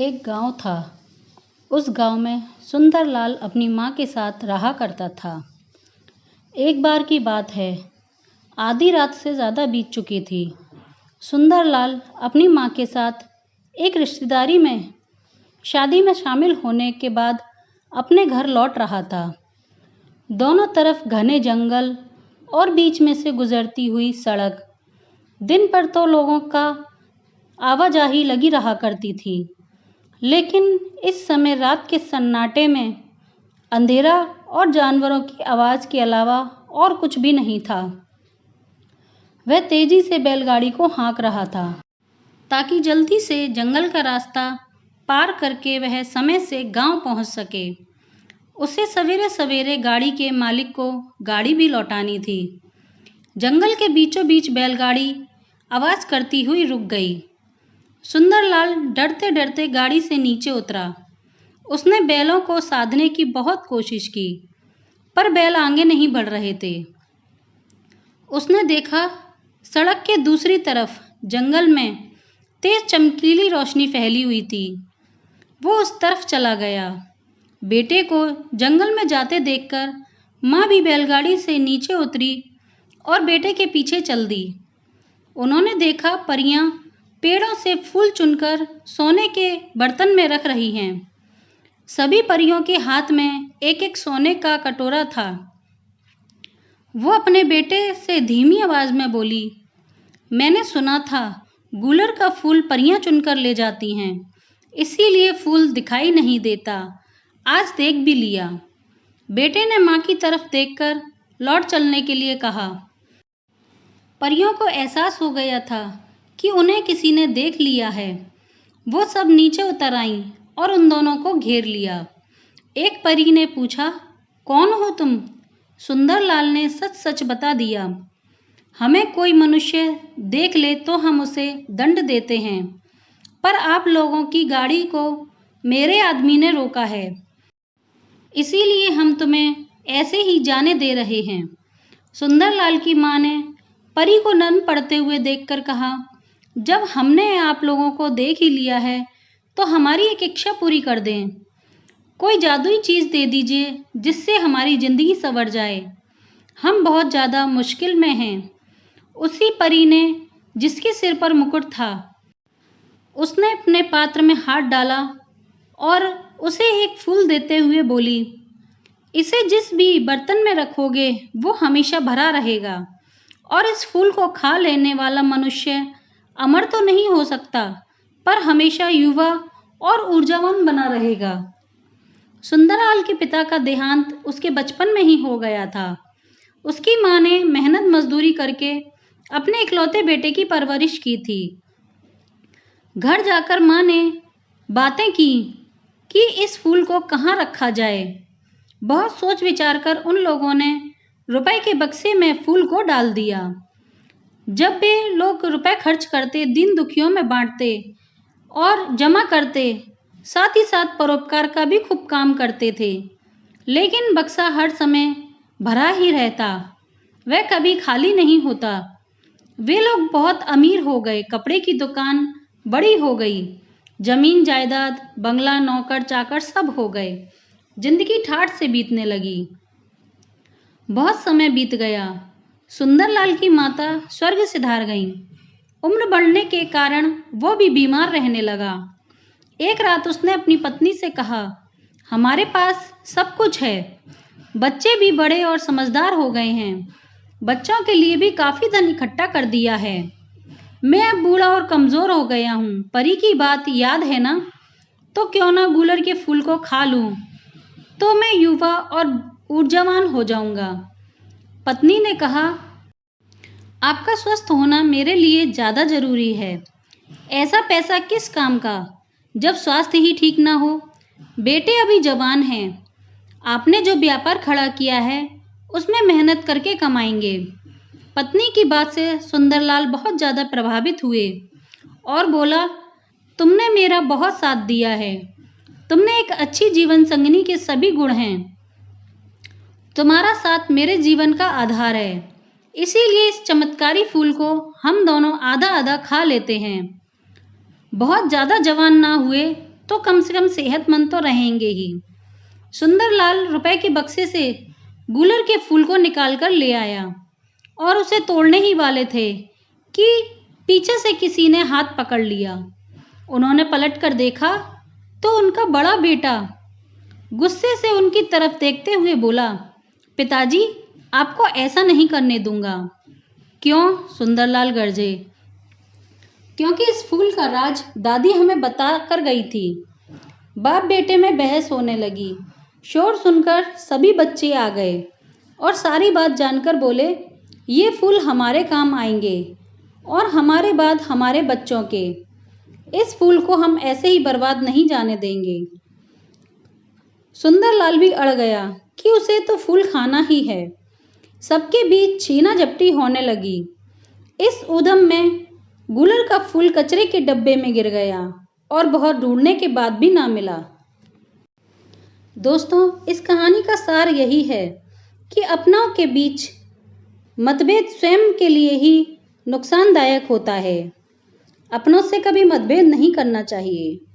एक गांव था। उस गांव में सुंदरलाल अपनी माँ के साथ रहा करता था। एक बार की बात है, आधी रात से ज़्यादा बीत चुकी थी। सुंदरलाल अपनी माँ के साथ एक रिश्तेदारी में शादी में शामिल होने के बाद अपने घर लौट रहा था। दोनों तरफ घने जंगल और बीच में से गुजरती हुई सड़क। दिन पर तो लोगों का आवाजाही लगी रहा करती थी, लेकिन इस समय रात के सन्नाटे में अंधेरा और जानवरों की आवाज़ के अलावा और कुछ भी नहीं था। वह तेजी से बैलगाड़ी को हाँक रहा था ताकि जल्दी से जंगल का रास्ता पार करके वह समय से गांव पहुंच सके। उसे सवेरे सवेरे गाड़ी के मालिक को गाड़ी भी लौटानी थी। जंगल के बीचों बीच बैलगाड़ी आवाज़ करती हुई रुक गई। सुंदरलाल डरते डरते गाड़ी से नीचे उतरा। उसने बैलों को साधने की बहुत कोशिश की, पर बैल आगे नहीं बढ़ रहे थे। उसने देखा सड़क के दूसरी तरफ जंगल में तेज चमकीली रोशनी फैली हुई थी। वो उस तरफ चला गया। बेटे को जंगल में जाते देखकर माँ भी बैलगाड़ी से नीचे उतरी और बेटे के पीछे चल दी। उन्होंने देखा परियां पेड़ों से फूल चुनकर सोने के बर्तन में रख रही हैं। सभी परियों के हाथ में एक एक सोने का कटोरा था। वो अपने बेटे से धीमी आवाज में बोली, मैंने सुना था गूलर का फूल परियां चुनकर ले जाती हैं, इसीलिए फूल दिखाई नहीं देता। आज देख भी लिया। बेटे ने माँ की तरफ देखकर लौट चलने के लिए कहा। परियों को एहसास हो गया था कि उन्हें किसी ने देख लिया है। वो सब नीचे उतर आईं और उन दोनों को घेर लिया। एक परी ने पूछा, कौन हो तुम? सुंदरलाल ने सच सच बता दिया। हमें कोई मनुष्य देख ले तो हम उसे दंड देते हैं, पर आप लोगों की गाड़ी को मेरे आदमी ने रोका है, इसीलिए हम तुम्हें ऐसे ही जाने दे रहे हैं। सुंदरलाल की माँ ने परी को नर्म पड़ते हुए देखकर कहा, जब हमने आप लोगों को देख ही लिया है तो हमारी एक इच्छा पूरी कर दें। कोई जादुई चीज़ दे दीजिए जिससे हमारी ज़िंदगी संवर जाए। हम बहुत ज़्यादा मुश्किल में हैं। उसी परी ने, जिसके सिर पर मुकुट था, उसने अपने पात्र में हाथ डाला और उसे एक फूल देते हुए बोली, इसे जिस भी बर्तन में रखोगे वो हमेशा भरा रहेगा, और इस फूल को खा लेने वाला मनुष्य अमर तो नहीं हो सकता, पर हमेशा युवा और ऊर्जावान बना रहेगा। सुंदरलाल के पिता का देहांत उसके बचपन में ही हो गया था। उसकी माँ ने मेहनत मजदूरी करके अपने इकलौते बेटे की परवरिश की थी। घर जाकर माँ ने बातें की कि इस फूल को कहाँ रखा जाए। बहुत सोच विचार कर उन लोगों ने रुपए के बक्से में फूल को डाल दिया। जब वे लोग रुपए खर्च करते, दीन दुखियों में बांटते और जमा करते, साथ ही साथ परोपकार का भी खूब काम करते थे, लेकिन बक्सा हर समय भरा ही रहता, वह कभी खाली नहीं होता। वे लोग बहुत अमीर हो गए, कपड़े की दुकान बड़ी हो गई, जमीन जायदाद, बंगला, नौकर चाकर सब हो गए। जिंदगी ठाठ से बीतने लगी। बहुत समय बीत गया। सुंदरलाल की माता स्वर्ग सिधार गईं। उम्र बढ़ने के कारण वो भी बीमार रहने लगा। एक रात उसने अपनी पत्नी से कहा, हमारे पास सब कुछ है, बच्चे भी बड़े और समझदार हो गए हैं, बच्चों के लिए भी काफ़ी धन इकट्ठा कर दिया है। मैं अब बूढ़ा और कमज़ोर हो गया हूँ। परी की बात याद है ना? तो क्यों ना गूलर के फूल को खा लूँ, तो मैं युवा और ऊर्जावान हो जाऊँगा। पत्नी ने कहा, आपका स्वस्थ होना मेरे लिए ज़्यादा ज़रूरी है। ऐसा पैसा किस काम का जब स्वास्थ्य ही ठीक ना हो। बेटे अभी जवान हैं, आपने जो व्यापार खड़ा किया है उसमें मेहनत करके कमाएंगे। पत्नी की बात से सुंदरलाल बहुत ज़्यादा प्रभावित हुए और बोला, तुमने मेरा बहुत साथ दिया है, तुमने एक अच्छी जीवन संगिनी के सभी गुण हैं, तुम्हारा साथ मेरे जीवन का आधार है, इसीलिए इस चमत्कारी फूल को हम दोनों आधा आधा खा लेते हैं। बहुत ज़्यादा जवान ना हुए तो कम से कम सेहतमंद तो रहेंगे ही। सुंदरलाल रुपए के बक्से से गुलर के फूल को निकाल कर ले आया और उसे तोड़ने ही वाले थे कि पीछे से किसी ने हाथ पकड़ लिया। उन्होंने पलट कर देखा तो उनका बड़ा बेटा गुस्से से उनकी तरफ देखते हुए बोला, पिताजी, आपको ऐसा नहीं करने दूंगा। क्यों? सुंदरलाल गरजे। क्योंकि इस फूल का राज दादी हमें बता कर गई थी। बाप बेटे में बहस होने लगी। शोर सुनकर सभी बच्चे आ गए और सारी बात जानकर बोले, ये फूल हमारे काम आएंगे और हमारे बाद हमारे बच्चों के। इस फूल को हम ऐसे ही बर्बाद नहीं जाने देंगे। सुंदरलाल भी अड़ गया कि उसे तो फूल खाना ही है। सबके बीच छीना झपटी होने लगी। इस उद्यम में गुलर का फूल कचरे के डब्बे में गिर गया और बहुत ढूंढने के बाद भी ना मिला। दोस्तों, इस कहानी का सार यही है कि अपनों के बीच मतभेद स्वयं के लिए ही नुकसानदायक होता है। अपनों से कभी मतभेद नहीं करना चाहिए।